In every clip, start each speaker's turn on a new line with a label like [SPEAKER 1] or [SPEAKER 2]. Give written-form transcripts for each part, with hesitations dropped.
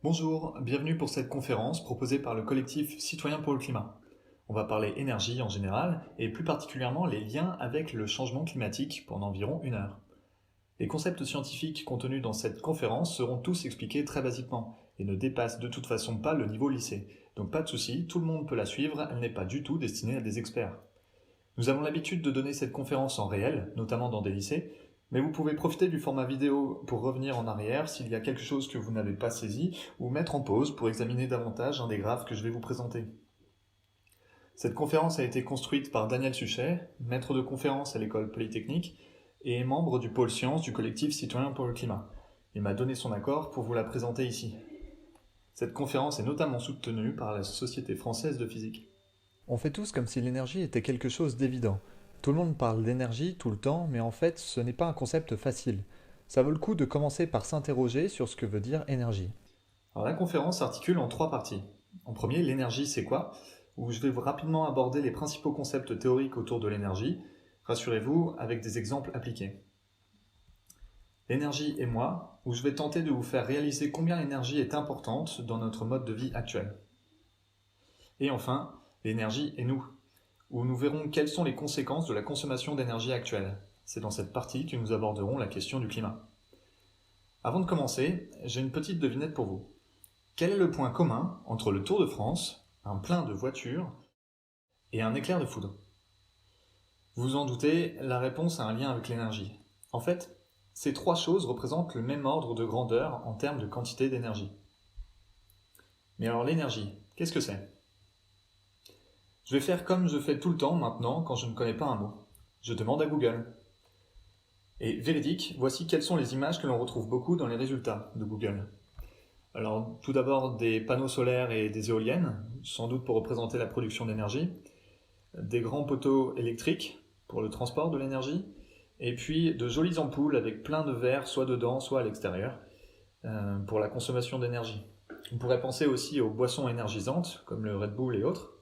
[SPEAKER 1] Bonjour, bienvenue pour cette conférence proposée par le collectif Citoyens pour le climat. On va parler énergie en général et plus particulièrement les liens avec le changement climatique pendant environ 1 heure. Les concepts scientifiques contenus dans cette conférence seront tous expliqués très basiquement et ne dépassent de toute façon pas le niveau lycée. Donc pas de souci, tout le monde peut la suivre, elle n'est pas du tout destinée à des experts. Nous avons l'habitude de donner cette conférence en réel, notamment dans des lycées, mais vous pouvez profiter du format vidéo pour revenir en arrière s'il y a quelque chose que vous n'avez pas saisi ou mettre en pause pour examiner davantage un des graphes que je vais vous présenter. Cette conférence a été construite par Daniel Suchet, maître de conférence à l'école polytechnique et membre du pôle sciences du collectif Citoyens pour le climat. Il m'a donné son accord pour vous la présenter ici. Cette conférence est notamment soutenue par la Société française de physique.
[SPEAKER 2] On fait tous comme si l'énergie était quelque chose d'évident. Tout le monde parle d'énergie tout le temps, mais en fait, ce n'est pas un concept facile. Ça vaut le coup de commencer par s'interroger sur ce que veut dire énergie.
[SPEAKER 1] Alors, la conférence s'articule en 3 parties. En premier, l'énergie c'est quoi, où je vais rapidement aborder les principaux concepts théoriques autour de l'énergie, rassurez-vous, avec des exemples appliqués. L'énergie et moi, où je vais tenter de vous faire réaliser combien l'énergie est importante dans notre mode de vie actuel. Et enfin, l'énergie et nous, où nous verrons quelles sont les conséquences de la consommation d'énergie actuelle. C'est dans cette partie que nous aborderons la question du climat. Avant de commencer, j'ai une petite devinette pour vous. Quel est le point commun entre le Tour de France, un plein de voitures et un éclair de foudre? Vous vous en doutez, la réponse a un lien avec l'énergie. En fait, ces 3 choses représentent le même ordre de grandeur en termes de quantité d'énergie. Mais alors l'énergie, qu'est-ce que c'est? Je vais faire comme je fais tout le temps maintenant quand je ne connais pas un mot. Je demande à Google. Et véridique, voici quelles sont les images que l'on retrouve beaucoup dans les résultats de Google. Alors tout d'abord des panneaux solaires et des éoliennes, sans doute pour représenter la production d'énergie, des grands poteaux électriques pour le transport de l'énergie, et puis de jolies ampoules avec plein de verres soit dedans soit à l'extérieur pour la consommation d'énergie. On pourrait penser aussi aux boissons énergisantes comme le Red Bull et autres.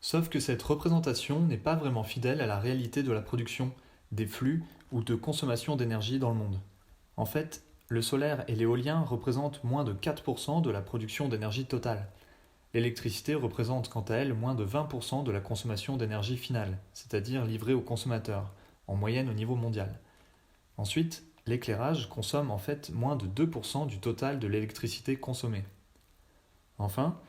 [SPEAKER 1] Sauf que cette représentation n'est pas vraiment fidèle à la réalité de la production, des flux ou de consommation d'énergie dans le monde. En fait, le solaire et l'éolien représentent moins de 4% de la production d'énergie totale. L'électricité représente quant à elle moins de 20% de la consommation d'énergie finale, c'est-à-dire livrée aux consommateurs, en moyenne au niveau mondial. Ensuite, l'éclairage consomme en fait moins de 2% du total de l'électricité consommée. Enfin,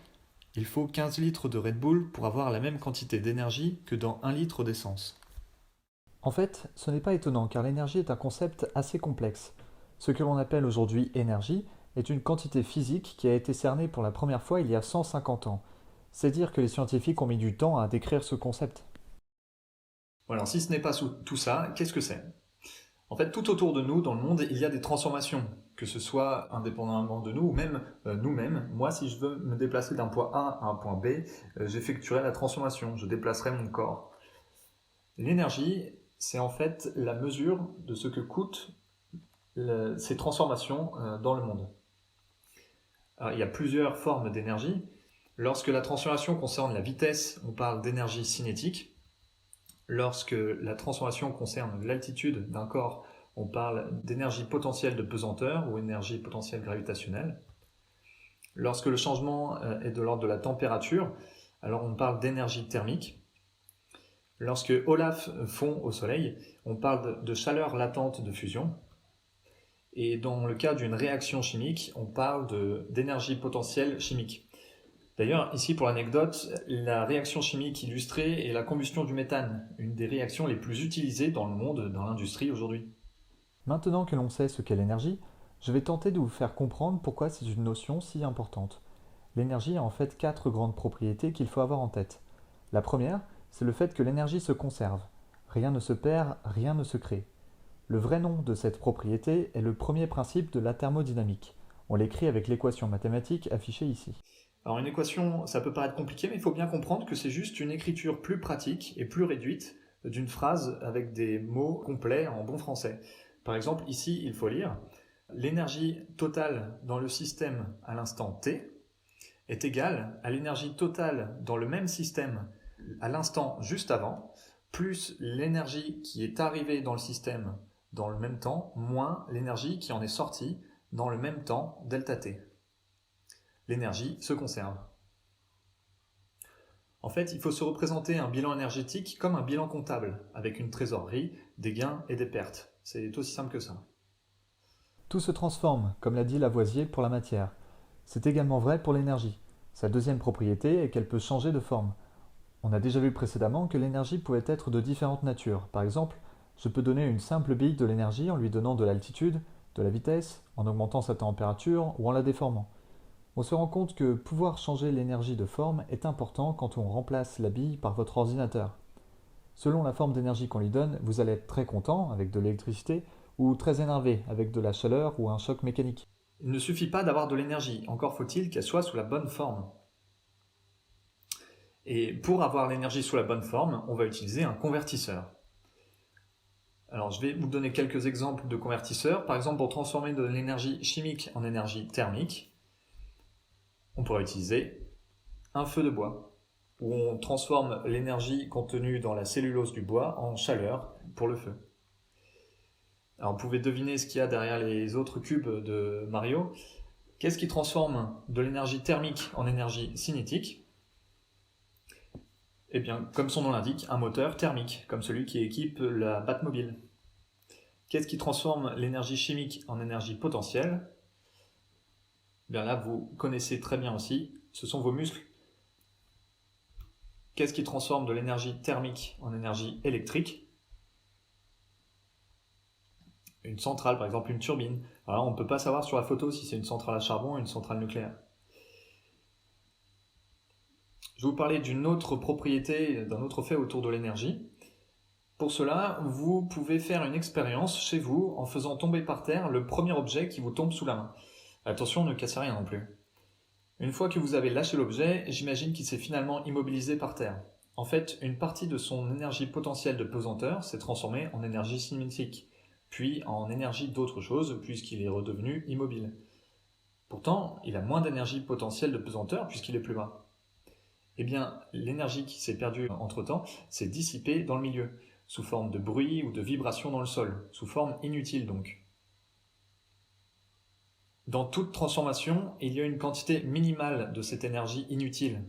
[SPEAKER 1] il faut 15 litres de Red Bull pour avoir la même quantité d'énergie que dans 1 litre d'essence.
[SPEAKER 2] En fait, ce n'est pas étonnant car l'énergie est un concept assez complexe. Ce que l'on appelle aujourd'hui énergie est une quantité physique qui a été cernée pour la première fois il y a 150 ans. C'est dire que les scientifiques ont mis du temps à décrire ce concept.
[SPEAKER 1] Voilà, si ce n'est pas tout ça, qu'est-ce que c'est? En fait, tout autour de nous, dans le monde, il y a des transformations, que ce soit indépendamment de nous ou même nous-mêmes. Moi, si je veux me déplacer d'un point A à un point B, j'effectuerai la transformation, je déplacerai mon corps. L'énergie, c'est en fait la mesure de ce que coûtent ces transformations dans le monde. Alors, il y a plusieurs formes d'énergie. Lorsque la transformation concerne la vitesse, on parle d'énergie cinétique. Lorsque la transformation concerne l'altitude d'un corps, on parle d'énergie potentielle de pesanteur ou énergie potentielle gravitationnelle. Lorsque le changement est de l'ordre de la température, alors on parle d'énergie thermique. Lorsque Olaf fond au Soleil, on parle de chaleur latente de fusion. Et dans le cas d'une réaction chimique, on parle d'énergie potentielle chimique. D'ailleurs, ici pour l'anecdote, la réaction chimique illustrée est la combustion du méthane, une des réactions les plus utilisées dans le monde, dans l'industrie aujourd'hui.
[SPEAKER 2] Maintenant que l'on sait ce qu'est l'énergie, je vais tenter de vous faire comprendre pourquoi c'est une notion si importante. L'énergie a en fait 4 grandes propriétés qu'il faut avoir en tête. La première, c'est le fait que l'énergie se conserve. Rien ne se perd, rien ne se crée. Le vrai nom de cette propriété est le premier principe de la thermodynamique. On l'écrit avec l'équation mathématique affichée ici.
[SPEAKER 1] Alors une équation, ça peut paraître compliqué, mais il faut bien comprendre que c'est juste une écriture plus pratique et plus réduite d'une phrase avec des mots complets en bon français. Par exemple, ici, il faut lire l'énergie totale dans le système à l'instant t est égale à l'énergie totale dans le même système à l'instant juste avant, plus l'énergie qui est arrivée dans le système dans le même temps, moins l'énergie qui en est sortie dans le même temps, delta t. L'énergie se conserve. En fait, il faut se représenter un bilan énergétique comme un bilan comptable, avec une trésorerie, des gains et des pertes. C'est aussi simple que ça.
[SPEAKER 2] Tout se transforme, comme l'a dit Lavoisier pour la matière. C'est également vrai pour l'énergie. Sa deuxième propriété est qu'elle peut changer de forme. On a déjà vu précédemment que l'énergie pouvait être de différentes natures. Par exemple, je peux donner une simple bille de l'énergie en lui donnant de l'altitude, de la vitesse, en augmentant sa température ou en la déformant. On se rend compte que pouvoir changer l'énergie de forme est important quand on remplace la bille par votre ordinateur. Selon la forme d'énergie qu'on lui donne, vous allez être très content avec de l'électricité ou très énervé avec de la chaleur ou un choc mécanique.
[SPEAKER 1] Il ne suffit pas d'avoir de l'énergie, encore faut-il qu'elle soit sous la bonne forme. Et pour avoir l'énergie sous la bonne forme, on va utiliser un convertisseur. Alors je vais vous donner quelques exemples de convertisseurs. Par exemple, pour transformer de l'énergie chimique en énergie thermique, on pourrait utiliser un feu de bois, où on transforme l'énergie contenue dans la cellulose du bois en chaleur pour le feu. Alors vous pouvez deviner ce qu'il y a derrière les autres cubes de Mario. Qu'est-ce qui transforme de l'énergie thermique en énergie cinétique? Eh bien, comme son nom l'indique, un moteur thermique, comme celui qui équipe la Batmobile. Qu'est-ce qui transforme l'énergie chimique en énergie potentielle? Eh bien là, vous connaissez très bien aussi, ce sont vos muscles. Qu'est-ce qui transforme de l'énergie thermique en énergie électrique? Une centrale, par exemple une turbine. Alors, on ne peut pas savoir sur la photo si c'est une centrale à charbon ou une centrale nucléaire. Je vais vous parler d'une autre propriété, d'un autre fait autour de l'énergie. Pour cela, vous pouvez faire une expérience chez vous en faisant tomber par terre le premier objet qui vous tombe sous la main. Attention, ne cassez rien non plus. Une fois que vous avez lâché l'objet, j'imagine qu'il s'est finalement immobilisé par terre. En fait, une partie de son énergie potentielle de pesanteur s'est transformée en énergie cinétique, puis en énergie d'autre chose puisqu'il est redevenu immobile. Pourtant, il a moins d'énergie potentielle de pesanteur puisqu'il est plus bas. Eh bien, l'énergie qui s'est perdue entre-temps s'est dissipée dans le milieu, sous forme de bruit ou de vibration dans le sol, sous forme inutile donc. Dans toute transformation, il y a une quantité minimale de cette énergie inutile.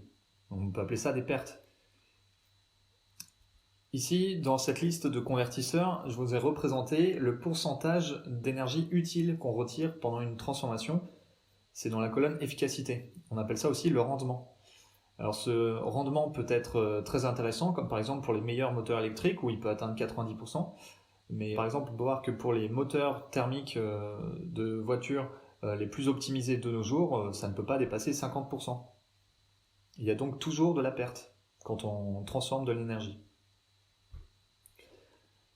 [SPEAKER 1] On peut appeler ça des pertes. Ici, dans cette liste de convertisseurs, je vous ai représenté le pourcentage d'énergie utile qu'on retire pendant une transformation. C'est dans la colonne efficacité. On appelle ça aussi le rendement. Alors ce rendement peut être très intéressant, comme par exemple pour les meilleurs moteurs électriques où il peut atteindre 90%. Mais par exemple, on peut voir que pour les moteurs thermiques de voitures les plus optimisés de nos jours, ça ne peut pas dépasser 50%. Il y a donc toujours de la perte quand on transforme de l'énergie.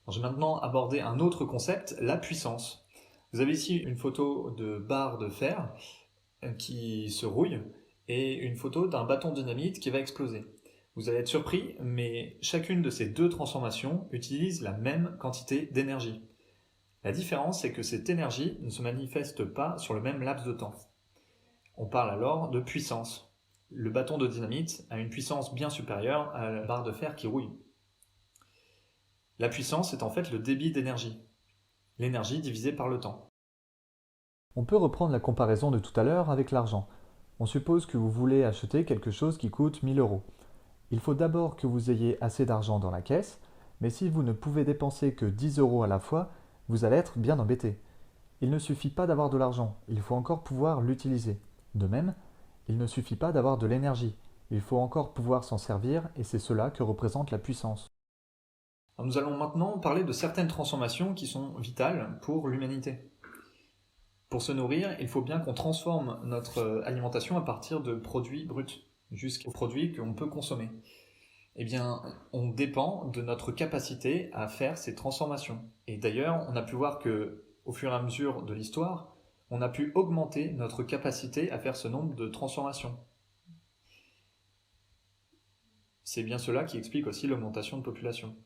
[SPEAKER 1] Je vais maintenant aborder un autre concept, la puissance. Vous avez ici une photo de barre de fer qui se rouille et une photo d'un bâton de dynamite qui va exploser. Vous allez être surpris, mais chacune de ces deux transformations utilise la même quantité d'énergie. La différence, c'est que cette énergie ne se manifeste pas sur le même laps de temps. On parle alors de puissance. Le bâton de dynamite a une puissance bien supérieure à la barre de fer qui rouille. La puissance est en fait le débit d'énergie. L'énergie divisée par le temps.
[SPEAKER 2] On peut reprendre la comparaison de tout à l'heure avec l'argent. On suppose que vous voulez acheter quelque chose qui coûte 1000 euros. Il faut d'abord que vous ayez assez d'argent dans la caisse, mais si vous ne pouvez dépenser que 10 euros à la fois, vous allez être bien embêté. Il ne suffit pas d'avoir de l'argent, il faut encore pouvoir l'utiliser. De même, il ne suffit pas d'avoir de l'énergie, il faut encore pouvoir s'en servir et c'est cela que représente la puissance.
[SPEAKER 1] Alors nous allons maintenant parler de certaines transformations qui sont vitales pour l'humanité. Pour se nourrir, il faut bien qu'on transforme notre alimentation à partir de produits bruts, jusqu'aux produits qu'on peut consommer. Eh bien, on dépend de notre capacité à faire ces transformations. Et d'ailleurs, on a pu voir que, au fur et à mesure de l'histoire, on a pu augmenter notre capacité à faire ce nombre de transformations. C'est bien cela qui explique aussi l'augmentation de population.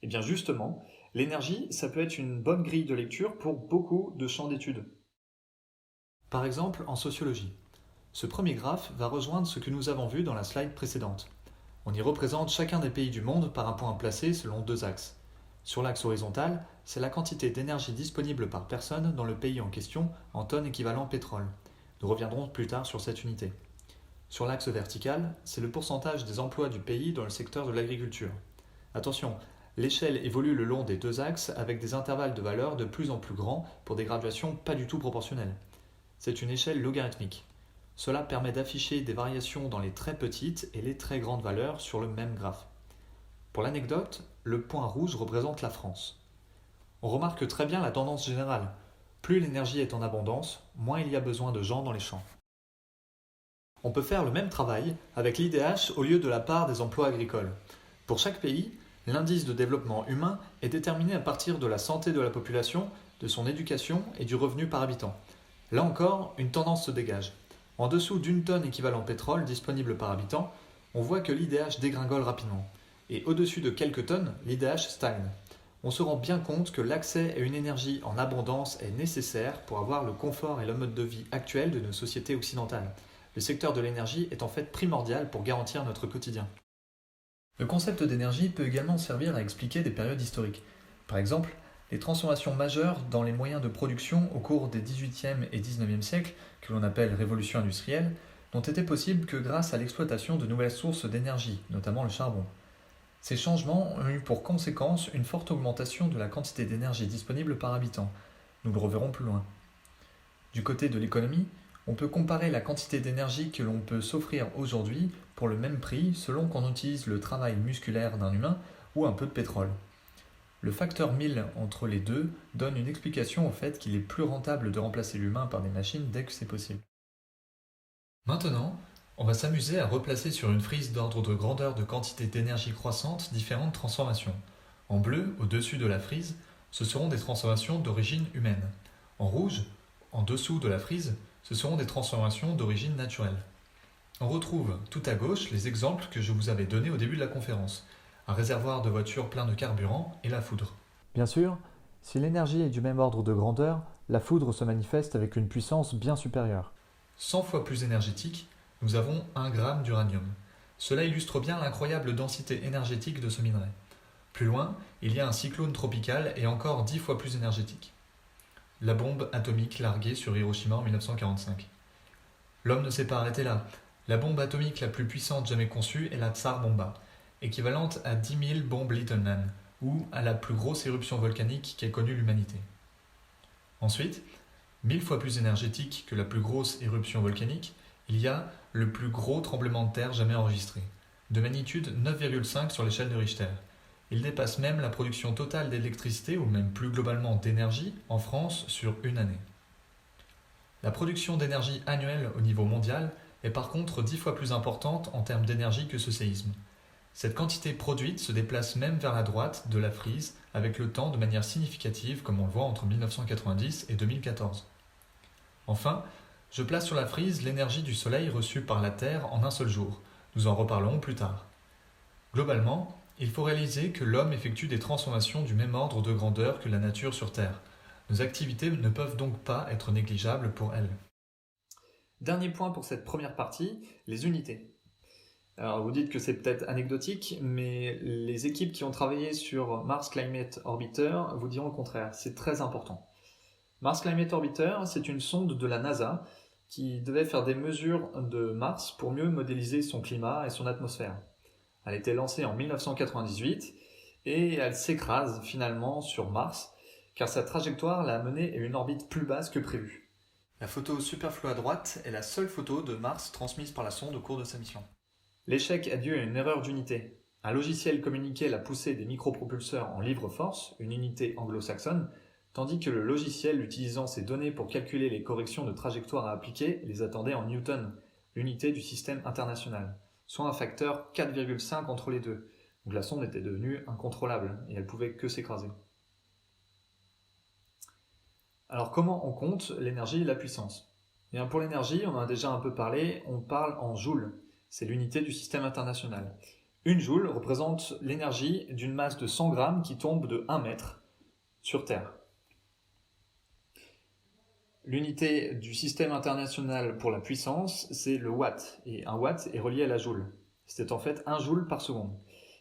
[SPEAKER 1] Et bien justement, l'énergie, ça peut être une bonne grille de lecture pour beaucoup de champs d'études. Par exemple, en sociologie. Ce premier graphe va rejoindre ce que nous avons vu dans la slide précédente. On y représente chacun des pays du monde par un point placé selon deux axes. Sur l'axe horizontal, c'est la quantité d'énergie disponible par personne dans le pays en question en tonnes équivalent pétrole. Nous reviendrons plus tard sur cette unité. Sur l'axe vertical, c'est le pourcentage des emplois du pays dans le secteur de l'agriculture. Attention, l'échelle évolue le long des deux axes avec des intervalles de valeur de plus en plus grands pour des graduations pas du tout proportionnelles. C'est une échelle logarithmique. Cela permet d'afficher des variations dans les très petites et les très grandes valeurs sur le même graphe. Pour l'anecdote, le point rouge représente la France. On remarque très bien la tendance générale. Plus l'énergie est en abondance, moins il y a besoin de gens dans les champs. On peut faire le même travail avec l'IDH au lieu de la part des emplois agricoles. Pour chaque pays, l'indice de développement humain est déterminé à partir de la santé de la population, de son éducation et du revenu par habitant. Là encore, une tendance se dégage. En dessous d'une tonne équivalent pétrole disponible par habitant, on voit que l'IDH dégringole rapidement. Et au-dessus de quelques tonnes, l'IDH stagne. On se rend bien compte que l'accès à une énergie en abondance est nécessaire pour avoir le confort et le mode de vie actuel de nos sociétés occidentales. Le secteur de l'énergie est en fait primordial pour garantir notre quotidien. Le concept d'énergie peut également servir à expliquer des périodes historiques. Par exemple, les transformations majeures dans les moyens de production au cours des XVIIIe et XIXe siècles, que l'on appelle révolution industrielle, n'ont été possibles que grâce à l'exploitation de nouvelles sources d'énergie, notamment le charbon. Ces changements ont eu pour conséquence une forte augmentation de la quantité d'énergie disponible par habitant. Nous le reverrons plus loin. Du côté de l'économie, on peut comparer la quantité d'énergie que l'on peut s'offrir aujourd'hui pour le même prix selon qu'on utilise le travail musculaire d'un humain ou un peu de pétrole. Le facteur 1000 entre les deux donne une explication au fait qu'il est plus rentable de remplacer l'humain par des machines dès que c'est possible. Maintenant, on va s'amuser à replacer sur une frise d'ordre de grandeur de quantité d'énergie croissante différentes transformations. En bleu, au-dessus de la frise, ce seront des transformations d'origine humaine. En rouge, en dessous de la frise, ce seront des transformations d'origine naturelle. On retrouve tout à gauche les exemples que je vous avais donnés au début de la conférence. Un réservoir de voiture plein de carburant et la foudre.
[SPEAKER 2] Bien sûr, si l'énergie est du même ordre de grandeur, la foudre se manifeste avec une puissance bien supérieure.
[SPEAKER 1] 100 fois plus énergétique, nous avons 1 gramme d'uranium. Cela illustre bien l'incroyable densité énergétique de ce minerai. Plus loin, il y a un cyclone tropical et encore 10 fois plus énergétique. La bombe atomique larguée sur Hiroshima en 1945. L'homme ne s'est pas arrêté là. La bombe atomique la plus puissante jamais conçue est la Tsar Bomba, équivalente à 10 000 bombes Little Man, ou à la plus grosse éruption volcanique qu'ait connue l'humanité. Ensuite, 1000 fois plus énergétique que la plus grosse éruption volcanique, il y a le plus gros tremblement de terre jamais enregistré, de magnitude 9,5 sur l'échelle de Richter. Il dépasse même la production totale d'électricité, ou même plus globalement d'énergie, en France sur une année. La production d'énergie annuelle au niveau mondial est par contre 10 fois plus importante en termes d'énergie que ce séisme. Cette quantité produite se déplace même vers la droite de la frise avec le temps de manière significative, comme on le voit entre 1990 et 2014. Enfin, je place sur la frise l'énergie du Soleil reçue par la Terre en un seul jour. Nous en reparlerons plus tard. Globalement, il faut réaliser que l'homme effectue des transformations du même ordre de grandeur que la nature sur Terre. Nos activités ne peuvent donc pas être négligeables pour elles. Dernier point pour cette première partie, les unités. Alors vous dites que c'est peut-être anecdotique, mais les équipes qui ont travaillé sur Mars Climate Orbiter vous diront le contraire, c'est très important. Mars Climate Orbiter, c'est une sonde de la NASA qui devait faire des mesures de Mars pour mieux modéliser son climat et son atmosphère. Elle a été lancée en 1998 et elle s'écrase finalement sur Mars car sa trajectoire l'a menée à une orbite plus basse que prévu. La photo superflue à droite est la seule photo de Mars transmise par la sonde au cours de sa mission. L'échec est dû à une erreur d'unité. Un logiciel communiquait la poussée des micropropulseurs en livre-force, une unité anglo-saxonne, tandis que le logiciel utilisant ces données pour calculer les corrections de trajectoire à appliquer les attendait en newton, l'unité du système international, soit un facteur 4,5 entre les deux. Donc la sonde était devenue incontrôlable et elle pouvait que s'écraser. Alors comment on compte l'énergie et la puissance ? Bien, pour l'énergie, on en a déjà un peu parlé, on parle en joules. C'est l'unité du système international. Une joule représente l'énergie d'une masse de 100 grammes qui tombe de 1 mètre sur Terre. L'unité du système international pour la puissance, c'est le watt. Et un watt est relié à la joule. C'est en fait 1 joule par seconde.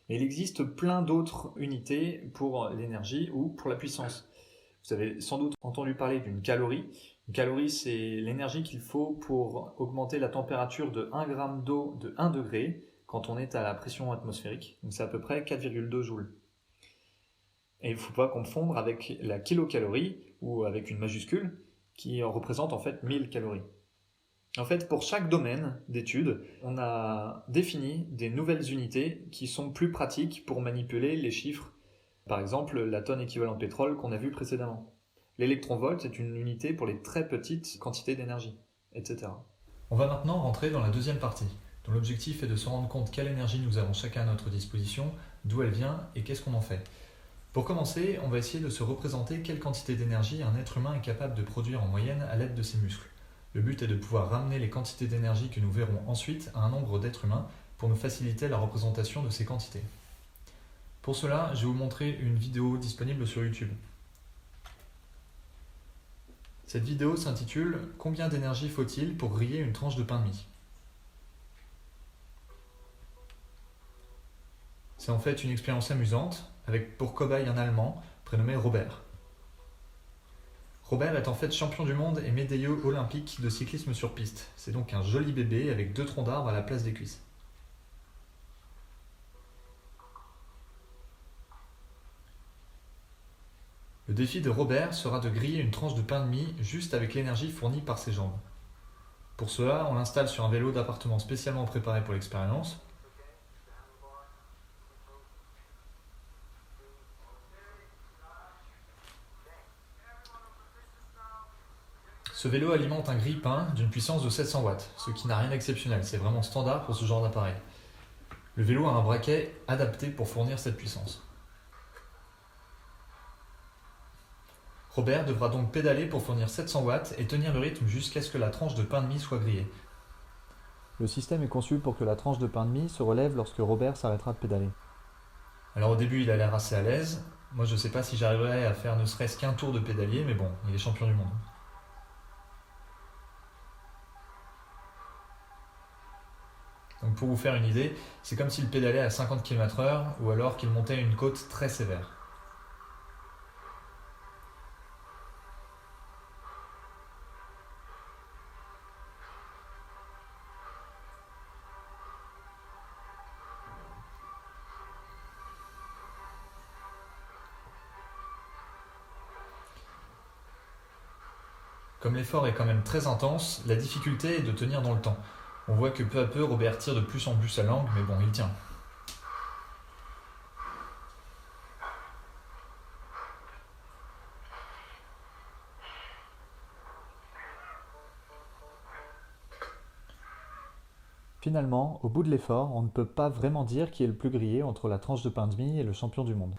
[SPEAKER 1] Mais il existe plein d'autres unités pour l'énergie ou pour la puissance. Vous avez sans doute entendu parler d'une calorie. Une calorie, c'est l'énergie qu'il faut pour augmenter la température de 1 gramme d'eau de 1 degré quand on est à la pression atmosphérique. Donc c'est à peu près 4,2 joules. Et il ne faut pas confondre avec la kilocalorie, ou avec une majuscule, qui représente en fait 1000 calories. En fait, pour chaque domaine d'étude, on a défini des nouvelles unités qui sont plus pratiques pour manipuler les chiffres. Par exemple, la tonne équivalent de pétrole qu'on a vu précédemment. L'électronvolt est une unité pour les très petites quantités d'énergie, etc.
[SPEAKER 2] On va maintenant rentrer dans la deuxième partie, dont l'objectif est de se rendre compte quelle énergie nous avons chacun à notre disposition, d'où elle vient et qu'est-ce qu'on en fait. Pour commencer, on va essayer de se représenter quelle quantité d'énergie un être humain est capable de produire en moyenne à l'aide de ses muscles. Le but est de pouvoir ramener les quantités d'énergie que nous verrons ensuite à un nombre d'êtres humains pour nous faciliter la représentation de ces quantités. Pour cela, je vais vous montrer une vidéo disponible sur YouTube. Cette vidéo s'intitule « Combien d'énergie faut-il pour griller une tranche de pain de mie ?» C'est en fait une expérience amusante, avec pour cobaye un Allemand prénommé Robert. Robert est en fait champion du monde et médaillé olympique de cyclisme sur piste. C'est donc un joli bébé avec 2 troncs d'arbre à la place des cuisses. Le défi de Robert sera de griller une tranche de pain de mie juste avec l'énergie fournie par ses jambes. Pour cela, on l'installe sur un vélo d'appartement spécialement préparé pour l'expérience. Ce vélo alimente un grille-pain d'une puissance de 700 watts, ce qui n'a rien d'exceptionnel, c'est vraiment standard pour ce genre d'appareil. Le vélo a un braquet adapté pour fournir cette puissance. Robert devra donc pédaler pour fournir 700 watts et tenir le rythme jusqu'à ce que la tranche de pain de mie soit grillée. Le système est conçu pour que la tranche de pain de mie se relève lorsque Robert s'arrêtera de pédaler. Alors au début il a l'air assez à l'aise, moi je ne sais pas si j'arriverai à faire ne serait-ce qu'un tour de pédalier, mais bon, il est champion du monde. Donc pour vous faire une idée, c'est comme s'il pédalait à 50 km/h ou alors qu'il montait une côte très sévère. Comme l'effort est quand même très intense, la difficulté est de tenir dans le temps. On voit que peu à peu Robert tire de plus en plus sa langue, mais bon, il tient. Finalement, au bout de l'effort, on ne peut pas vraiment dire qui est le plus grillé entre la tranche de pain de mie et le champion du monde.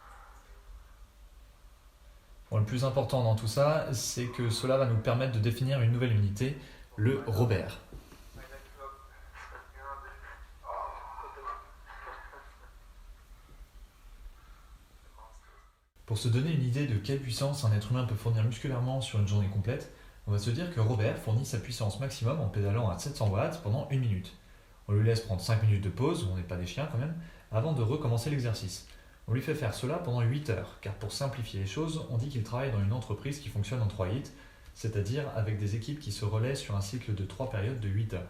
[SPEAKER 2] Bon, le plus important dans tout ça, c'est que cela va nous permettre de définir une nouvelle unité, le Robert. Pour se donner une idée de quelle puissance un être humain peut fournir musculairement sur une journée complète, on va se dire que Robert fournit sa puissance maximum en pédalant à 700 watts pendant 1 minute. On lui laisse prendre 5 minutes de pause, on n'est pas des chiens quand même, avant de recommencer l'exercice. On lui fait faire cela pendant 8 heures, car pour simplifier les choses, on dit qu'il travaille dans une entreprise qui fonctionne en 3 hits, c'est-à-dire avec des équipes qui se relaient sur un cycle de 3 périodes de 8 heures.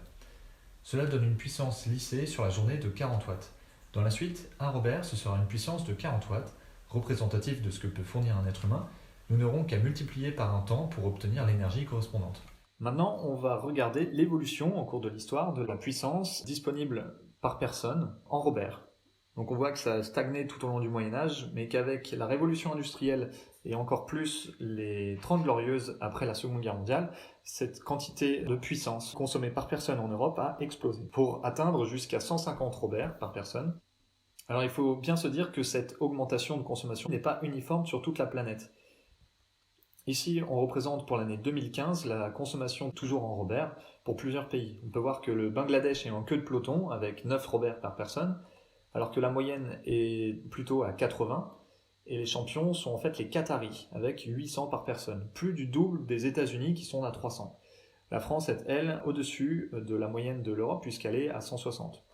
[SPEAKER 2] Cela donne une puissance lissée sur la journée de 40 watts. Dans la suite, un Robert, ce sera une puissance de 40 watts, représentatif de ce que peut fournir un être humain. Nous n'aurons qu'à multiplier par un temps pour obtenir l'énergie correspondante. Maintenant, on va regarder l'évolution au cours de l'histoire de la puissance disponible par personne en Robert. Donc on voit que ça a stagné tout au long du Moyen-Âge, mais qu'avec la révolution industrielle et encore plus les 30 glorieuses après la Seconde Guerre mondiale, cette quantité de puissance consommée par personne en Europe a explosé, pour atteindre jusqu'à 150 Robert par personne. Alors il faut bien se dire que cette augmentation de consommation n'est pas uniforme sur toute la planète. Ici, on représente pour l'année 2015 la consommation toujours en Robert pour plusieurs pays. On peut voir que le Bangladesh est en queue de peloton avec 9 Robert par personne, alors que la moyenne est plutôt à 80, et les champions sont en fait les Qataris, avec 800 par personne, plus du double des États-Unis qui sont à 300. La France est, elle, au-dessus de la moyenne de l'Europe, puisqu'elle est à 160.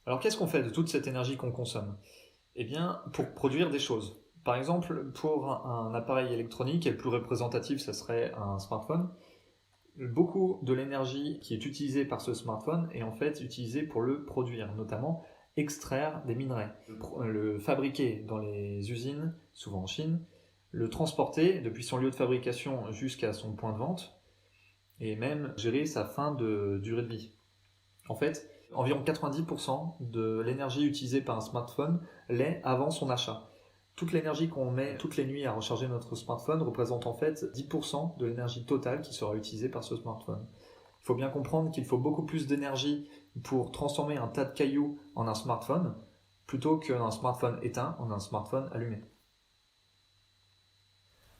[SPEAKER 2] Alors qu'est-ce qu'on fait de toute cette énergie qu'on consomme ? Eh bien, pour produire des choses.
[SPEAKER 1] Par exemple, pour un appareil électronique, et le plus représentatif, ça serait un smartphone, beaucoup de l'énergie qui est utilisée par ce smartphone est en fait utilisée pour le produire, notamment extraire des minerais, le fabriquer dans les usines, souvent en Chine, le transporter depuis son lieu de fabrication jusqu'à son point de vente, et même gérer sa fin de durée de vie. En fait, environ 90% de l'énergie utilisée par un smartphone l'est avant son achat. Toute l'énergie qu'on met toutes les nuits à recharger notre smartphone représente en fait 10% de l'énergie totale qui sera utilisée par ce smartphone. Il faut bien comprendre qu'il faut beaucoup plus d'énergie pour transformer un tas de cailloux en un smartphone plutôt qu'un smartphone éteint en un smartphone allumé.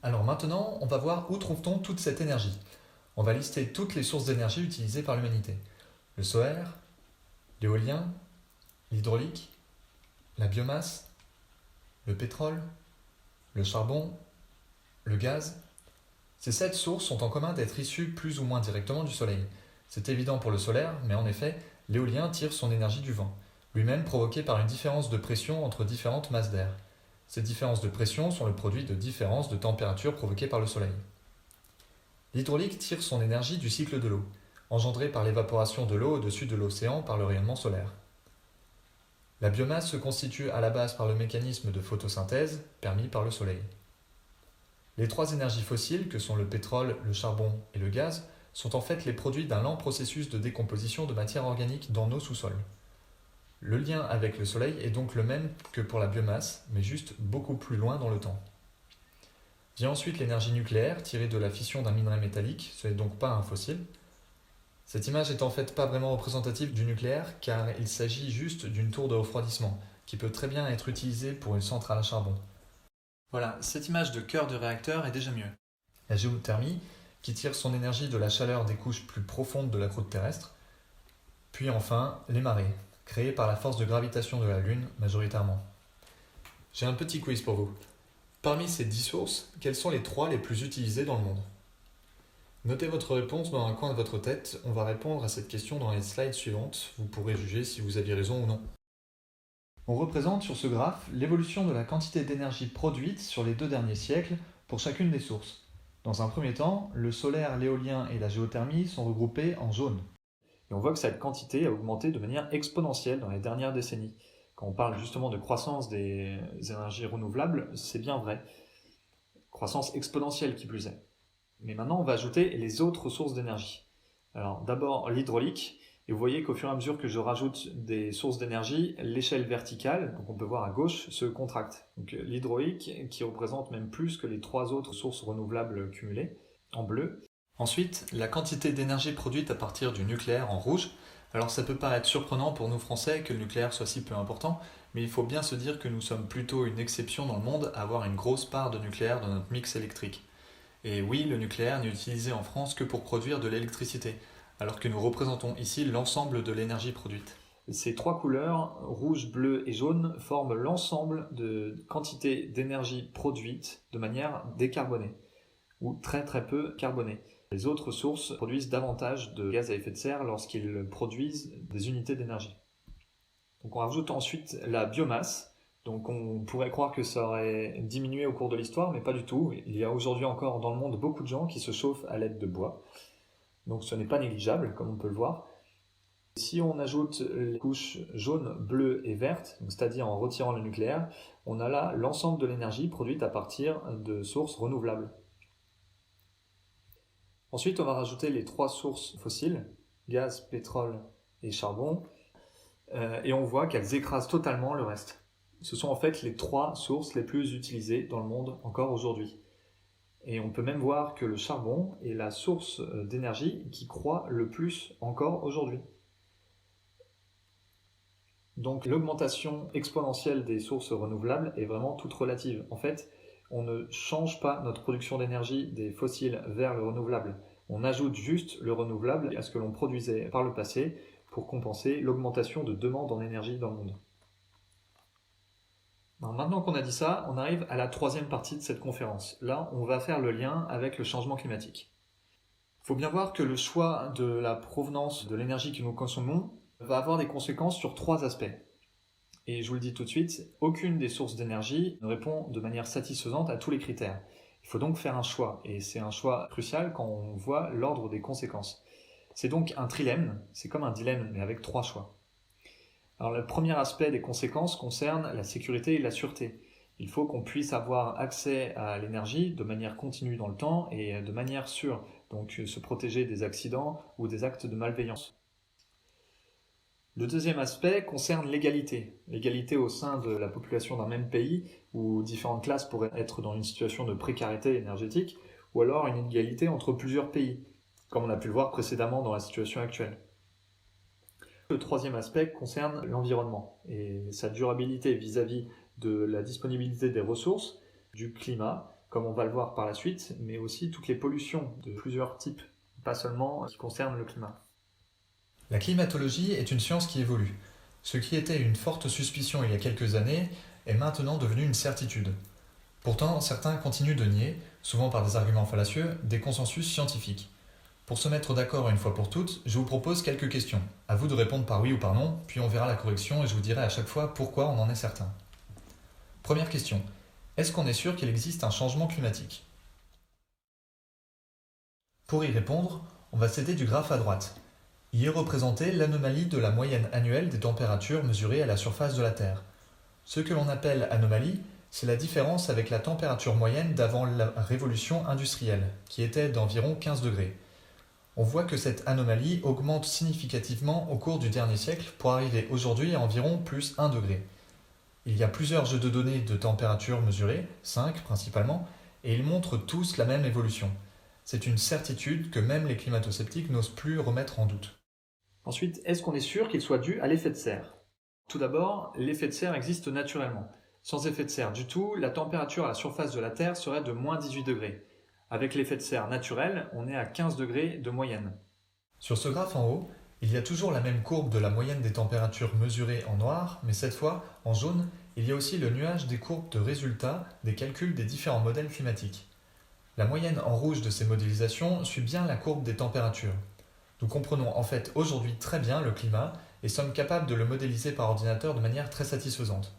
[SPEAKER 2] Alors maintenant, on va voir où trouve-t-on toute cette énergie. On va lister toutes les sources d'énergie utilisées par l'humanité. Le solaire, l'éolien, l'hydraulique, la biomasse, le pétrole, le charbon, le gaz. Ces 7 sources ont en commun d'être issues plus ou moins directement du soleil. C'est évident pour le solaire, mais en effet, l'éolien tire son énergie du vent, lui-même provoqué par une différence de pression entre différentes masses d'air. Ces différences de pression sont le produit de différences de température provoquées par le soleil. L'hydraulique tire son énergie du cycle de l'eau, engendré par l'évaporation de l'eau au-dessus de l'océan par le rayonnement solaire. La biomasse se constitue à la base par le mécanisme de photosynthèse permis par le soleil. Les 3 énergies fossiles, que sont le pétrole, le charbon et le gaz, sont en fait les produits d'un lent processus de décomposition de matière organique dans nos sous-sols. Le lien avec le soleil est donc le même que pour la biomasse, mais juste beaucoup plus loin dans le temps. Vient ensuite l'énergie nucléaire, tirée de la fission d'un minerai métallique, ce n'est donc pas un fossile. Cette image est en fait pas vraiment représentative du nucléaire, car il s'agit juste d'une tour de refroidissement, qui peut très bien être utilisée pour une centrale à charbon.
[SPEAKER 1] Voilà, cette image de cœur de réacteur est déjà mieux.
[SPEAKER 2] La géothermie, qui tire son énergie de la chaleur des couches plus profondes de la croûte terrestre. Puis enfin, les marées, créées par la force de gravitation de la Lune majoritairement. J'ai un petit quiz pour vous. Parmi ces 10 sources, quelles sont les 3 les plus utilisées dans le monde ? Notez votre réponse dans un coin de votre tête, on va répondre à cette question dans les slides suivantes, vous pourrez juger si vous aviez raison ou non. On représente sur ce graphe l'évolution de la quantité d'énergie produite sur les 2 derniers siècles pour chacune des sources. Dans un premier temps, le solaire, l'éolien et la géothermie sont regroupés en jaune.
[SPEAKER 1] Et on voit que cette quantité a augmenté de manière exponentielle dans les dernières décennies. Quand on parle justement de croissance des énergies renouvelables, c'est bien vrai. Croissance exponentielle qui plus est. Mais maintenant, on va ajouter les autres sources d'énergie. Alors d'abord l'hydraulique, et vous voyez qu'au fur et à mesure que je rajoute des sources d'énergie, l'échelle verticale, donc on peut voir à gauche, se contracte. Donc l'hydraulique qui représente même plus que les 3 autres sources renouvelables cumulées, en bleu.
[SPEAKER 2] Ensuite, la quantité d'énergie produite à partir du nucléaire en rouge. Alors ça peut paraître surprenant pour nous Français que le nucléaire soit si peu important, mais il faut bien se dire que nous sommes plutôt une exception dans le monde à avoir une grosse part de nucléaire dans notre mix électrique. Et oui, le nucléaire n'est utilisé en France que pour produire de l'électricité, alors que nous représentons ici l'ensemble de l'énergie produite.
[SPEAKER 1] Ces 3 couleurs, rouge, bleu et jaune, forment l'ensemble de quantités d'énergie produite de manière décarbonée, ou très très peu carbonée. Les autres sources produisent davantage de gaz à effet de serre lorsqu'ils produisent des unités d'énergie. Donc on rajoute ensuite la biomasse. Donc on pourrait croire que ça aurait diminué au cours de l'histoire, mais pas du tout. Il y a aujourd'hui encore dans le monde beaucoup de gens qui se chauffent à l'aide de bois. Donc ce n'est pas négligeable, comme on peut le voir. Si on ajoute les couches jaune, bleu et verte, c'est-à-dire en retirant le nucléaire, on a là l'ensemble de l'énergie produite à partir de sources renouvelables. Ensuite, on va rajouter les 3 sources fossiles, gaz, pétrole et charbon, et on voit qu'elles écrasent totalement le reste. Ce sont en fait les 3 sources les plus utilisées dans le monde encore aujourd'hui. Et on peut même voir que le charbon est la source d'énergie qui croît le plus encore aujourd'hui. Donc l'augmentation exponentielle des sources renouvelables est vraiment toute relative. En fait, on ne change pas notre production d'énergie des fossiles vers le renouvelable. On ajoute juste le renouvelable à ce que l'on produisait par le passé pour compenser l'augmentation de demande en énergie dans le monde. Alors maintenant qu'on a dit ça, on arrive à la 3e partie de cette conférence. Là, on va faire le lien avec le changement climatique. Il faut bien voir que le choix de la provenance de l'énergie que nous consommons va avoir des conséquences sur 3 aspects. Et je vous le dis tout de suite, aucune des sources d'énergie ne répond de manière satisfaisante à tous les critères. Il faut donc faire un choix, et c'est un choix crucial quand on voit l'ordre des conséquences. C'est donc un trilemme, c'est comme un dilemme, mais avec 3 choix. Alors le premier aspect des conséquences concerne la sécurité et la sûreté. Il faut qu'on puisse avoir accès à l'énergie de manière continue dans le temps et de manière sûre, donc se protéger des accidents ou des actes de malveillance. Le deuxième aspect concerne l'égalité. L'égalité au sein de la population d'un même pays, où différentes classes pourraient être dans une situation de précarité énergétique, ou alors une égalité entre plusieurs pays, comme on a pu le voir précédemment dans la situation actuelle. Le troisième aspect concerne l'environnement et sa durabilité vis-à-vis de la disponibilité des ressources, du climat, comme on va le voir par la suite, mais aussi toutes les pollutions de plusieurs types, pas seulement qui concernent le climat.
[SPEAKER 2] La climatologie est une science qui évolue. Ce qui était une forte suspicion il y a quelques années est maintenant devenu une certitude. Pourtant, certains continuent de nier, souvent par des arguments fallacieux, des consensus scientifiques. Pour se mettre d'accord une fois pour toutes, je vous propose quelques questions. À vous de répondre par oui ou par non, puis on verra la correction et je vous dirai à chaque fois pourquoi on en est certain. Première question. Est-ce qu'on est sûr qu'il existe un changement climatique ? Pour y répondre, on va s'aider du graphe à droite. Y est représentée l'anomalie de la moyenne annuelle des températures mesurées à la surface de la Terre. Ce que l'on appelle anomalie, c'est la différence avec la température moyenne d'avant la révolution industrielle, qui était d'environ 15 degrés. On voit que cette anomalie augmente significativement au cours du dernier siècle pour arriver aujourd'hui à environ plus 1 degré. Il y a plusieurs jeux de données de température mesurées, 5 principalement, et ils montrent tous la même évolution. C'est une certitude que même les climato-sceptiques n'osent plus remettre en doute.
[SPEAKER 1] Ensuite, est-ce qu'on est sûr qu'il soit dû à l'effet de serre ? Tout d'abord, l'effet de serre existe naturellement. Sans effet de serre du tout, la température à la surface de la Terre serait de moins 18 degrés. Avec l'effet de serre naturel, on est à 15 degrés de moyenne.
[SPEAKER 2] Sur ce graphe en haut, il y a toujours la même courbe de la moyenne des températures mesurées en noir, mais cette fois, en jaune, il y a aussi le nuage des courbes de résultats des calculs des différents modèles climatiques. La moyenne en rouge de ces modélisations suit bien la courbe des températures. Nous comprenons en fait aujourd'hui très bien le climat et sommes capables de le modéliser par ordinateur de manière très satisfaisante.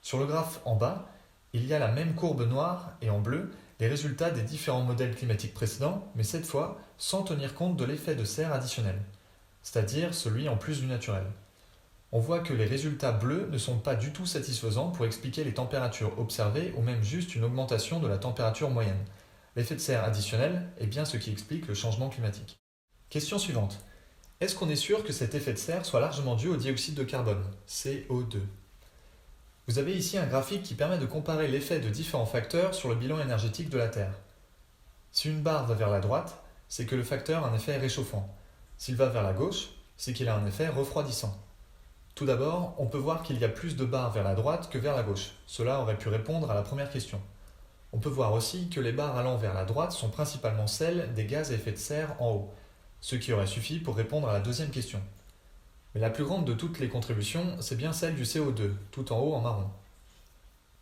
[SPEAKER 2] Sur le graphe en bas, il y a la même courbe noire et en bleu les résultats des différents modèles climatiques précédents, mais cette fois sans tenir compte de l'effet de serre additionnel, c'est-à-dire celui en plus du naturel. On voit que les résultats bleus ne sont pas du tout satisfaisants pour expliquer les températures observées ou même juste une augmentation de la température moyenne. L'effet de serre additionnel est bien ce qui explique le changement climatique. Question suivante. Est-ce qu'on est sûr que cet effet de serre soit largement dû au dioxyde de carbone, CO2 ? Vous avez ici un graphique qui permet de comparer l'effet de différents facteurs sur le bilan énergétique de la Terre. Si une barre va vers la droite, c'est que le facteur a un effet réchauffant. S'il va vers la gauche, c'est qu'il a un effet refroidissant. Tout d'abord, on peut voir qu'il y a plus de barres vers la droite que vers la gauche. Cela aurait pu répondre à la première question. On peut voir aussi que les barres allant vers la droite sont principalement celles des gaz à effet de serre en haut, ce qui aurait suffi pour répondre à la deuxième question. Mais la plus grande de toutes les contributions, c'est bien celle du CO2, tout en haut en marron.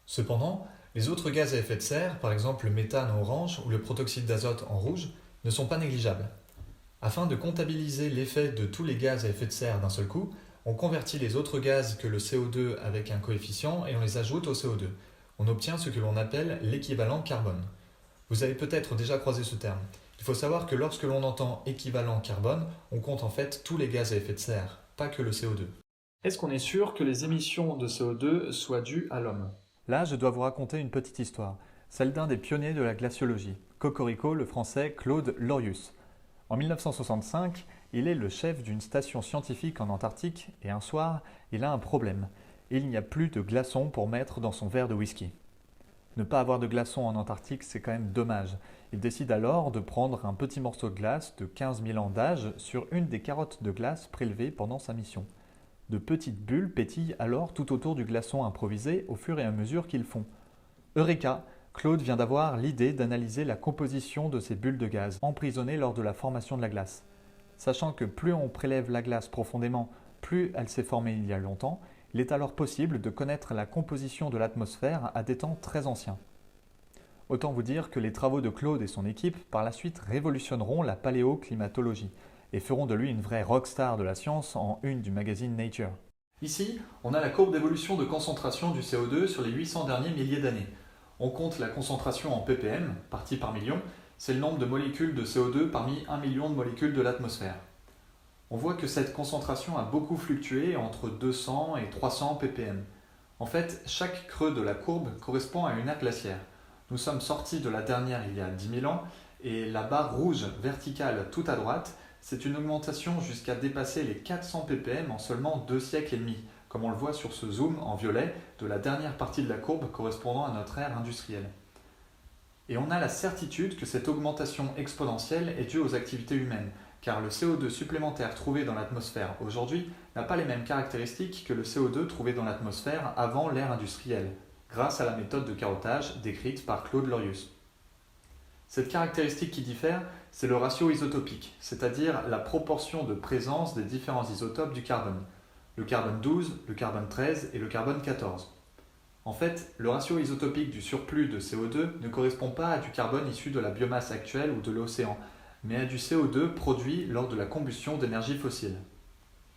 [SPEAKER 2] Cependant, les autres gaz à effet de serre, par exemple le méthane en orange ou le protoxyde d'azote en rouge, ne sont pas négligeables. Afin de comptabiliser l'effet de tous les gaz à effet de serre d'un seul coup, on convertit les autres gaz que le CO2 avec un coefficient et on les ajoute au CO2. On obtient ce que l'on appelle l'équivalent carbone. Vous avez peut-être déjà croisé ce terme. Il faut savoir que lorsque l'on entend équivalent carbone, on compte en fait tous les gaz à effet de serre, pas que le CO2.
[SPEAKER 1] Est-ce qu'on est sûr que les émissions de CO2 soient dues à l'homme ?
[SPEAKER 2] Là, je dois vous raconter une petite histoire, celle d'un des pionniers de la glaciologie, Cocorico, le français Claude Lorius. En 1965, il est le chef d'une station scientifique en Antarctique et un soir, il a un problème. Il n'y a plus de glaçons pour mettre dans son verre de whisky. Ne pas avoir de glaçons en Antarctique, c'est quand même dommage. Il décide alors de prendre un petit morceau de glace de 15 000 ans d'âge sur une des carottes de glace prélevées pendant sa mission. De petites bulles pétillent alors tout autour du glaçon improvisé au fur et à mesure qu'ils fond. Eureka! Claude vient d'avoir l'idée d'analyser la composition de ces bulles de gaz emprisonnées lors de la formation de la glace. Sachant que plus on prélève la glace profondément, plus elle s'est formée il y a longtemps, il est alors possible de connaître la composition de l'atmosphère à des temps très anciens. Autant vous dire que les travaux de Claude et son équipe par la suite révolutionneront la paléoclimatologie et feront de lui une vraie rockstar de la science en une du magazine Nature.
[SPEAKER 1] Ici, on a la courbe d'évolution de concentration du CO2 sur les 800 derniers milliers d'années. On compte la concentration en ppm, partie par million, c'est le nombre de molécules de CO2 parmi 1 million de molécules de l'atmosphère. On voit que cette concentration a beaucoup fluctué entre 200 et 300 ppm. En fait, chaque creux de la courbe correspond à une ère glaciaire. Nous sommes sortis de la dernière il y a 10 000 ans et la barre rouge verticale tout à droite, c'est une augmentation jusqu'à dépasser les 400 ppm en seulement 2 siècles et demi, comme on le voit sur ce zoom en violet de la dernière partie de la courbe correspondant à notre ère industrielle. Et on a la certitude que cette augmentation exponentielle est due aux activités humaines, car le CO2 supplémentaire trouvé dans l'atmosphère aujourd'hui n'a pas les mêmes caractéristiques que le CO2 trouvé dans l'atmosphère avant l'ère industrielle, grâce à la méthode de carottage décrite par Claude Lorius. Cette caractéristique qui diffère, c'est le ratio isotopique, c'est-à-dire la proportion de présence des différents isotopes du carbone, le carbone 12, le carbone 13 et le carbone 14. En fait, le ratio isotopique du surplus de CO2 ne correspond pas à du carbone issu de la biomasse actuelle ou de l'océan, mais à du CO2 produit lors de la combustion d'énergie fossile.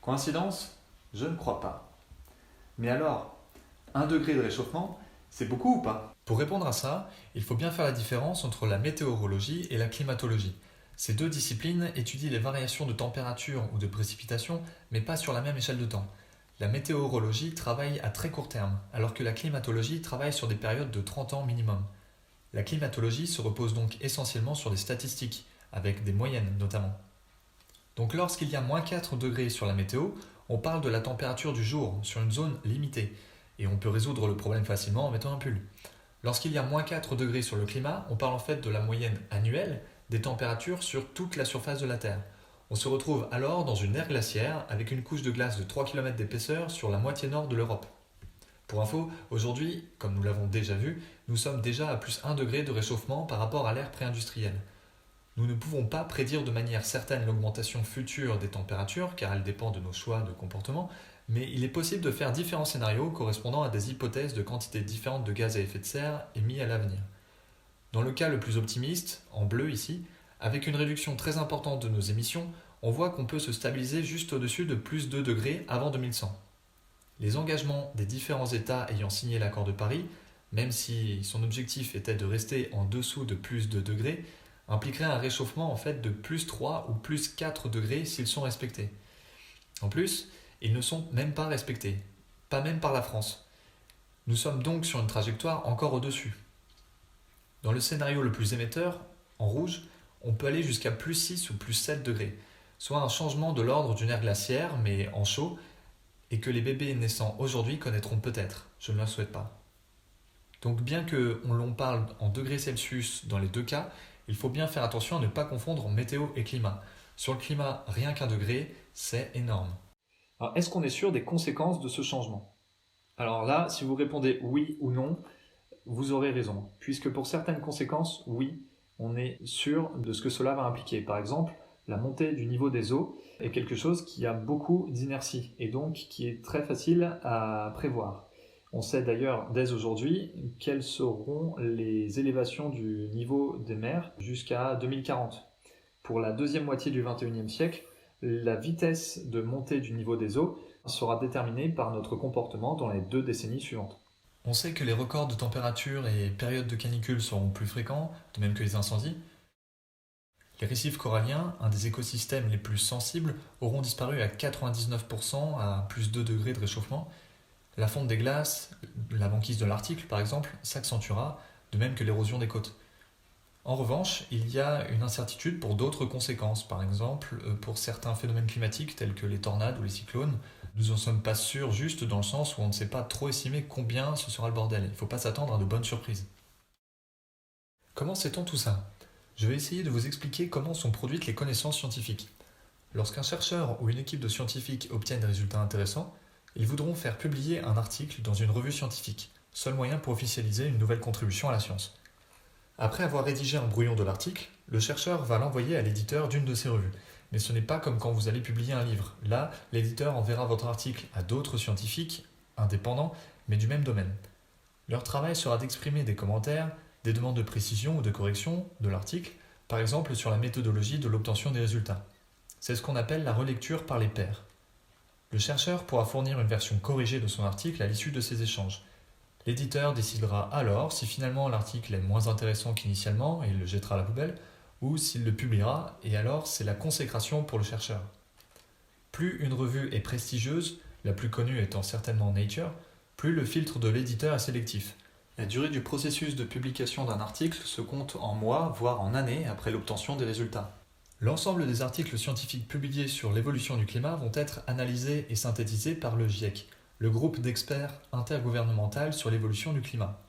[SPEAKER 1] Coïncidence? Je ne crois pas. Mais alors, 1 degré de réchauffement, c'est beaucoup ou pas?
[SPEAKER 2] Pour répondre à ça, il faut bien faire la différence entre la météorologie et la climatologie. Ces deux disciplines étudient les variations de température ou de précipitation, mais pas sur la même échelle de temps. La météorologie travaille à très court terme, alors que la climatologie travaille sur des périodes de 30 ans minimum. La climatologie se repose donc essentiellement sur des statistiques, avec des moyennes notamment. Donc lorsqu'il y a moins 4 degrés sur la météo, on parle de la température du jour, sur une zone limitée, et on peut résoudre le problème facilement en mettant un pull. Lorsqu'il y a moins 4 degrés sur le climat, on parle en fait de la moyenne annuelle des températures sur toute la surface de la Terre. On se retrouve alors dans une ère glaciaire avec une couche de glace de 3 km d'épaisseur sur la moitié nord de l'Europe. Pour info, aujourd'hui, comme nous l'avons déjà vu, nous sommes déjà à plus 1 degré de réchauffement par rapport à l'ère pré-industrielle. Nous ne pouvons pas prédire de manière certaine l'augmentation future des températures, car elle dépend de nos choix de comportement, mais il est possible de faire différents scénarios correspondant à des hypothèses de quantités différentes de gaz à effet de serre émis à l'avenir. Dans le cas le plus optimiste, en bleu ici, avec une réduction très importante de nos émissions, on voit qu'on peut se stabiliser juste au-dessus de plus 2 degrés avant 2100. Les engagements des différents États ayant signé l'accord de Paris, même si son objectif était de rester en dessous de plus 2 degrés, impliquerait un réchauffement en fait de plus 3 ou plus 4 degrés s'ils sont respectés. En plus, ils ne sont même pas respectés, pas même par la France. Nous sommes donc sur une trajectoire encore au-dessus. Dans le scénario le plus émetteur, en rouge, on peut aller jusqu'à plus 6 ou plus 7 degrés, soit un changement de l'ordre d'une ère glaciaire, mais en chaud, et que les bébés naissants aujourd'hui connaîtront peut-être, je ne le souhaite pas. Donc bien qu'on l'on parle en degrés Celsius dans les deux cas, il faut bien faire attention à ne pas confondre météo et climat. Sur le climat, rien qu'1 degré, c'est énorme.
[SPEAKER 1] Alors, est-ce qu'on est sûr des conséquences de ce changement? Alors là, si vous répondez oui ou non, vous aurez raison, puisque pour certaines conséquences, oui, on est sûr de ce que cela va impliquer. Par exemple, la montée du niveau des eaux est quelque chose qui a beaucoup d'inertie et donc qui est très facile à prévoir. On sait d'ailleurs dès aujourd'hui quelles seront les élévations du niveau des mers jusqu'à 2040. Pour la deuxième moitié du XXIe siècle, la vitesse de montée du niveau des eaux sera déterminée par notre comportement dans les 2 décennies suivantes.
[SPEAKER 2] On sait que les records de température et périodes de canicule seront plus fréquents, de même que les incendies. Les récifs coralliens, un des écosystèmes les plus sensibles, auront disparu à 99% à plus 2 degrés de réchauffement. La fonte des glaces, la banquise de l'Arctique par exemple, s'accentuera, de même que l'érosion des côtes. En revanche, il y a une incertitude pour d'autres conséquences, par exemple pour certains phénomènes climatiques tels que les tornades ou les cyclones. Nous n'en sommes pas sûrs juste dans le sens où on ne sait pas trop estimer combien ce sera le bordel. Il ne faut pas s'attendre à de bonnes surprises. Comment sait-on tout ça? Je vais essayer de vous expliquer comment sont produites les connaissances scientifiques. Lorsqu'un chercheur ou une équipe de scientifiques obtiennent des résultats intéressants, ils voudront faire publier un article dans une revue scientifique, seul moyen pour officialiser une nouvelle contribution à la science. Après avoir rédigé un brouillon de l'article, le chercheur va l'envoyer à l'éditeur d'une de ses revues. Mais ce n'est pas comme quand vous allez publier un livre. Là, l'éditeur enverra votre article à d'autres scientifiques, indépendants, mais du même domaine. Leur travail sera d'exprimer des commentaires, des demandes de précision ou de correction de l'article, par exemple sur la méthodologie de l'obtention des résultats. C'est ce qu'on appelle la relecture par les pairs.
[SPEAKER 1] Le chercheur pourra fournir une version corrigée de son article à l'issue de ces échanges. L'éditeur décidera alors si finalement l'article est moins intéressant qu'initialement et il le jettera à la poubelle, ou s'il le publiera, et alors c'est la consécration pour le chercheur. Plus une revue est prestigieuse, la plus connue étant certainement Nature, plus le filtre de l'éditeur est sélectif. La durée du processus de publication d'un article se compte en mois, voire en années après l'obtention des résultats. L'ensemble des articles scientifiques publiés sur l'évolution du climat vont être analysés et synthétisés par le GIEC, le groupe d'experts intergouvernemental sur l'évolution du climat.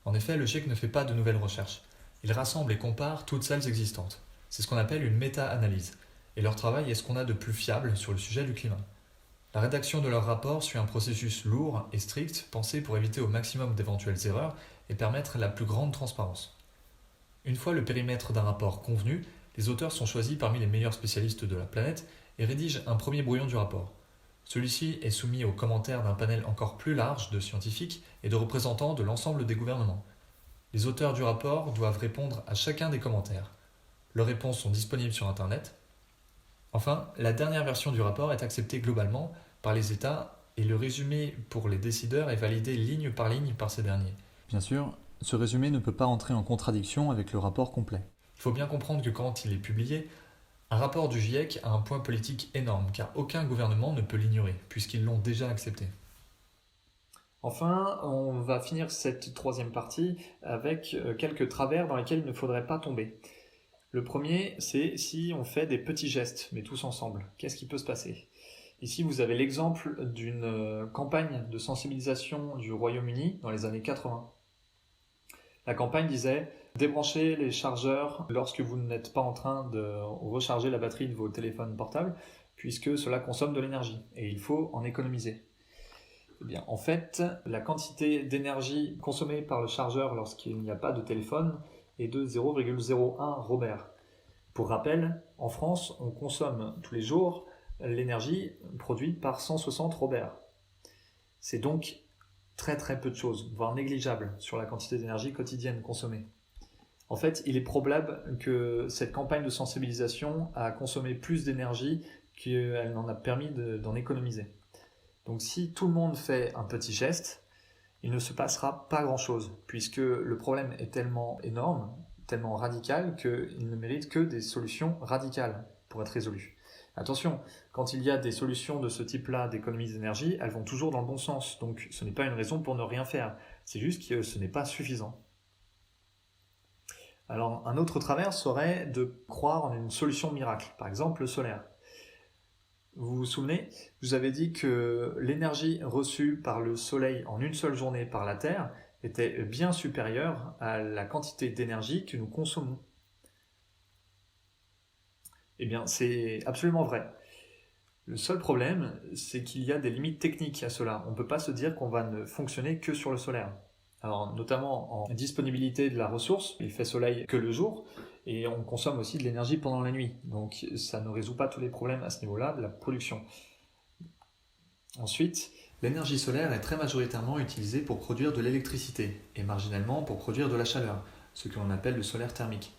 [SPEAKER 1] En effet, le GIEC ne fait pas de nouvelles recherches. Il rassemble et compare toutes celles existantes. C'est ce qu'on appelle une méta-analyse. Et leur travail est ce qu'on a de plus fiable sur le sujet du climat. La rédaction de leur rapport suit un processus lourd et strict, pensé pour éviter au maximum d'éventuelles erreurs et permettre la plus grande transparence. Une fois le périmètre d'un rapport convenu, les auteurs sont choisis parmi les meilleurs spécialistes de la planète et rédigent un premier brouillon du rapport. Celui-ci est soumis aux commentaires d'un panel encore plus large de scientifiques et de représentants de l'ensemble des gouvernements. Les auteurs du rapport doivent répondre à chacun des commentaires. Leurs réponses sont disponibles sur Internet. Enfin, la dernière version du rapport est acceptée globalement par les États et le résumé pour les décideurs est validé ligne par ligne par ces derniers.
[SPEAKER 2] Bien sûr, ce résumé ne peut pas entrer en contradiction avec le rapport complet.
[SPEAKER 1] Il faut bien comprendre que quand il est publié, un rapport du GIEC a un poids politique énorme, car aucun gouvernement ne peut l'ignorer, puisqu'ils l'ont déjà accepté. Enfin, on va finir cette troisième partie avec quelques travers dans lesquels il ne faudrait pas tomber. Le premier, c'est si on fait des petits gestes, mais tous ensemble. Qu'est-ce qui peut se passer ? Ici, vous avez l'exemple d'une campagne de sensibilisation du Royaume-Uni dans les années 80. La campagne disait « Débranchez les chargeurs lorsque vous n'êtes pas en train de recharger la batterie de vos téléphones portables, puisque cela consomme de l'énergie, et il faut en économiser. » Eh bien, en fait, la quantité d'énergie consommée par le chargeur lorsqu'il n'y a pas de téléphone est de 0,01 Robert. Pour rappel, en France, on consomme tous les jours l'énergie produite par 160 Robert. C'est donc très très peu de choses, voire négligeable sur la quantité d'énergie quotidienne consommée. En fait, il est probable que cette campagne de sensibilisation a consommé plus d'énergie qu'elle n'en a permis d'en économiser. Donc si tout le monde fait un petit geste, il ne se passera pas grand-chose, puisque le problème est tellement énorme, tellement radical, qu'il ne mérite que des solutions radicales pour être résolu. Attention, quand il y a des solutions de ce type-là d'économie d'énergie, elles vont toujours dans le bon sens, donc ce n'est pas une raison pour ne rien faire, c'est juste que ce n'est pas suffisant. Alors un autre travers serait de croire en une solution miracle, par exemple le solaire. Vous vous souvenez, je vous avais dit que l'énergie reçue par le Soleil en une seule journée par la Terre était bien supérieure à la quantité d'énergie que nous consommons. Eh bien, c'est absolument vrai. Le seul problème, c'est qu'il y a des limites techniques à cela. On ne peut pas se dire qu'on va ne fonctionner que sur le solaire. Alors, notamment en disponibilité de la ressource, il fait soleil que le jour, et on consomme aussi de l'énergie pendant la nuit. Donc ça ne résout pas tous les problèmes à ce niveau-là de la production. Ensuite, l'énergie solaire est très majoritairement utilisée pour produire de l'électricité, et marginalement pour produire de la chaleur, ce que l'on appelle le solaire thermique.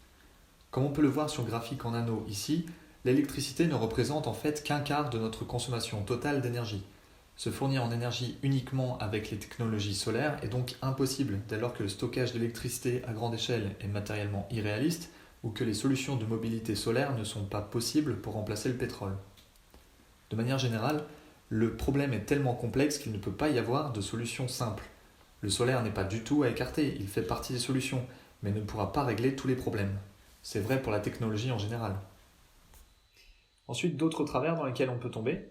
[SPEAKER 1] Comme on peut le voir sur le graphique en anneau ici, l'électricité ne représente en fait qu'un quart de notre consommation totale d'énergie. Se fournir en énergie uniquement avec les technologies solaires est donc impossible dès lors que le stockage d'électricité à grande échelle est matériellement irréaliste ou que les solutions de mobilité solaire ne sont pas possibles pour remplacer le pétrole. De manière générale, le problème est tellement complexe qu'il ne peut pas y avoir de solution simple. Le solaire n'est pas du tout à écarter, il fait partie des solutions, mais ne pourra pas régler tous les problèmes. C'est vrai pour la technologie en général. Ensuite, d'autres travers dans lesquels on peut tomber.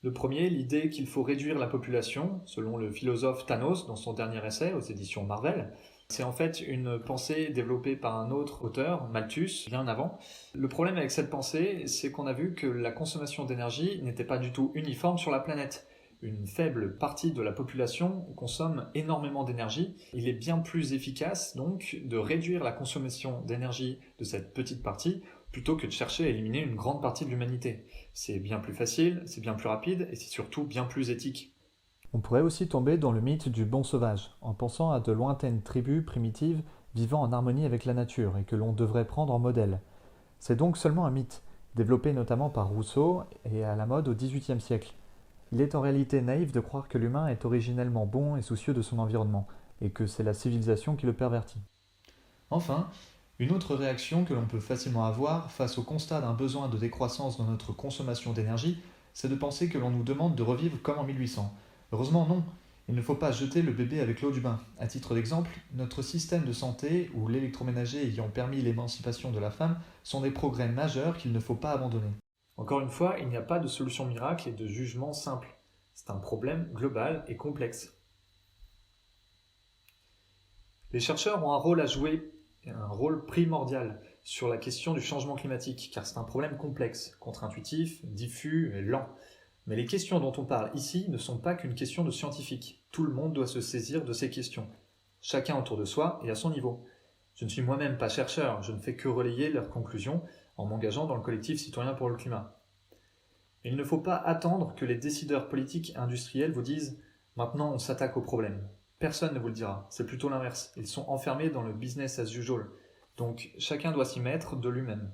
[SPEAKER 1] Le premier, l'idée qu'il faut réduire la population, selon le philosophe Thanos dans son dernier essai aux éditions Marvel. C'est en fait une pensée développée par un autre auteur, Malthus, bien avant. Le problème avec cette pensée, c'est qu'on a vu que la consommation d'énergie n'était pas du tout uniforme sur la planète. Une faible partie de la population consomme énormément d'énergie. Il est bien plus efficace donc de réduire la consommation d'énergie de cette petite partie plutôt que de chercher à éliminer une grande partie de l'humanité. C'est bien plus facile, c'est bien plus rapide et c'est surtout bien plus éthique.
[SPEAKER 2] On pourrait aussi tomber dans le mythe du bon sauvage, en pensant à de lointaines tribus primitives vivant en harmonie avec la nature et que l'on devrait prendre en modèle. C'est donc seulement un mythe, développé notamment par Rousseau et à la mode au XVIIIe siècle. Il est en réalité naïf de croire que l'humain est originellement bon et soucieux de son environnement, et que c'est la civilisation qui le pervertit.
[SPEAKER 1] Enfin, une autre réaction que l'on peut facilement avoir face au constat d'un besoin de décroissance dans notre consommation d'énergie, c'est de penser que l'on nous demande de revivre comme en 1800. Heureusement non, il ne faut pas jeter le bébé avec l'eau du bain. À titre d'exemple, notre système de santé ou l'électroménager ayant permis l'émancipation de la femme sont des progrès majeurs qu'il ne faut pas abandonner. Encore une fois, il n'y a pas de solution miracle et de jugement simple. C'est un problème global et complexe. Les chercheurs ont un rôle à jouer, un rôle primordial sur la question du changement climatique, car c'est un problème complexe, contre-intuitif, diffus et lent. Mais les questions dont on parle ici ne sont pas qu'une question de scientifiques. Tout le monde doit se saisir de ces questions. Chacun autour de soi et à son niveau. Je ne suis moi-même pas chercheur, je ne fais que relayer leurs conclusions en m'engageant dans le collectif citoyen pour le climat. Il ne faut pas attendre que les décideurs politiques et industriels vous disent « maintenant on s'attaque au problème ». Personne ne vous le dira, c'est plutôt l'inverse. Ils sont enfermés dans le business as usual. Donc chacun doit s'y mettre de lui-même.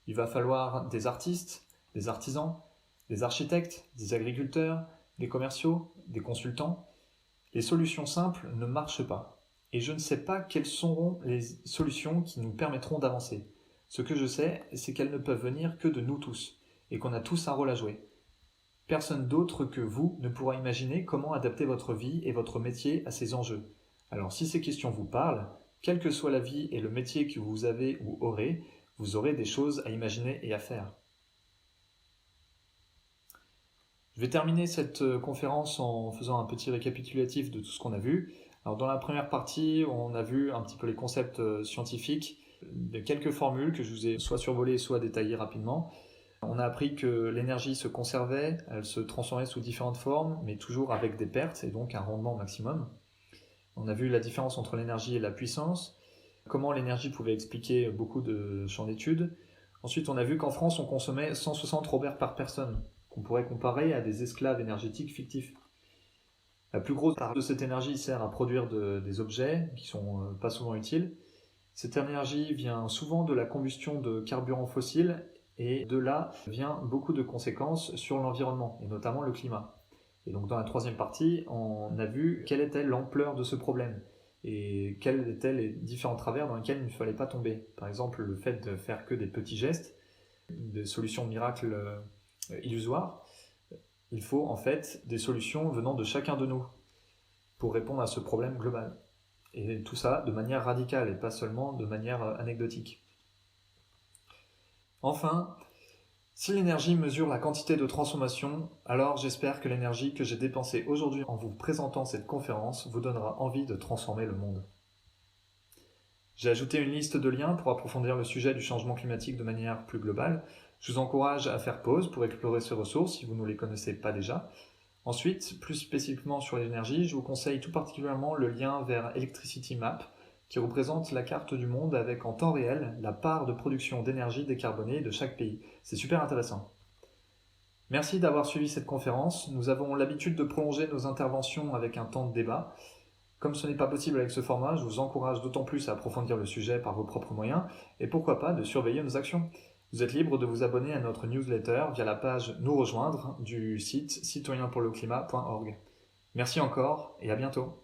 [SPEAKER 1] Il va falloir des artistes, des artisans, des architectes, des agriculteurs, des commerciaux, des consultants. Les solutions simples ne marchent pas. Et je ne sais pas quelles seront les solutions qui nous permettront d'avancer. Ce que je sais, c'est qu'elles ne peuvent venir que de nous tous, et qu'on a tous un rôle à jouer. Personne d'autre que vous ne pourra imaginer comment adapter votre vie et votre métier à ces enjeux. Alors si ces questions vous parlent, quelle que soit la vie et le métier que vous avez ou aurez, vous aurez des choses à imaginer et à faire. Je vais terminer cette conférence en faisant un petit récapitulatif de tout ce qu'on a vu. Alors dans la première partie, on a vu un petit peu les concepts scientifiques, de quelques formules que je vous ai soit survolées, soit détaillées rapidement. On a appris que l'énergie se conservait, elle se transformait sous différentes formes, mais toujours avec des pertes et donc un rendement maximum. On a vu la différence entre l'énergie et la puissance, comment l'énergie pouvait expliquer beaucoup de champs d'études. Ensuite, on a vu qu'en France, on consommait 160 Robert par personne, qu'on pourrait comparer à des esclaves énergétiques fictifs. La plus grosse part de cette énergie sert à produire des objets qui sont pas souvent utiles. Cette énergie vient souvent de la combustion de carburants fossiles et de là vient beaucoup de conséquences sur l'environnement et notamment le climat. Et donc dans la troisième partie, on a vu quelle était l'ampleur de ce problème et quels étaient les différents travers dans lesquels il ne fallait pas tomber. Par exemple, le fait de faire que des petits gestes, des solutions miracles illusoires. Il faut en fait des solutions venant de chacun de nous pour répondre à ce problème global. Et tout ça de manière radicale et pas seulement de manière anecdotique. Enfin, si l'énergie mesure la quantité de transformation, alors j'espère que l'énergie que j'ai dépensée aujourd'hui en vous présentant cette conférence vous donnera envie de transformer le monde. J'ai ajouté une liste de liens pour approfondir le sujet du changement climatique de manière plus globale. Je vous encourage à faire pause pour explorer ces ressources si vous ne les connaissez pas déjà. Ensuite, plus spécifiquement sur l'énergie, je vous conseille tout particulièrement le lien vers Electricity Map, qui représente la carte du monde avec en temps réel la part de production d'énergie décarbonée de chaque pays. C'est super intéressant. Merci d'avoir suivi cette conférence. Nous avons l'habitude de prolonger nos interventions avec un temps de débat. Comme ce n'est pas possible avec ce format, je vous encourage d'autant plus à approfondir le sujet par vos propres moyens et pourquoi pas de surveiller nos actions. Vous êtes libre de vous abonner à notre newsletter via la page Nous rejoindre du site citoyenpourleclimat.org. Merci encore et à bientôt.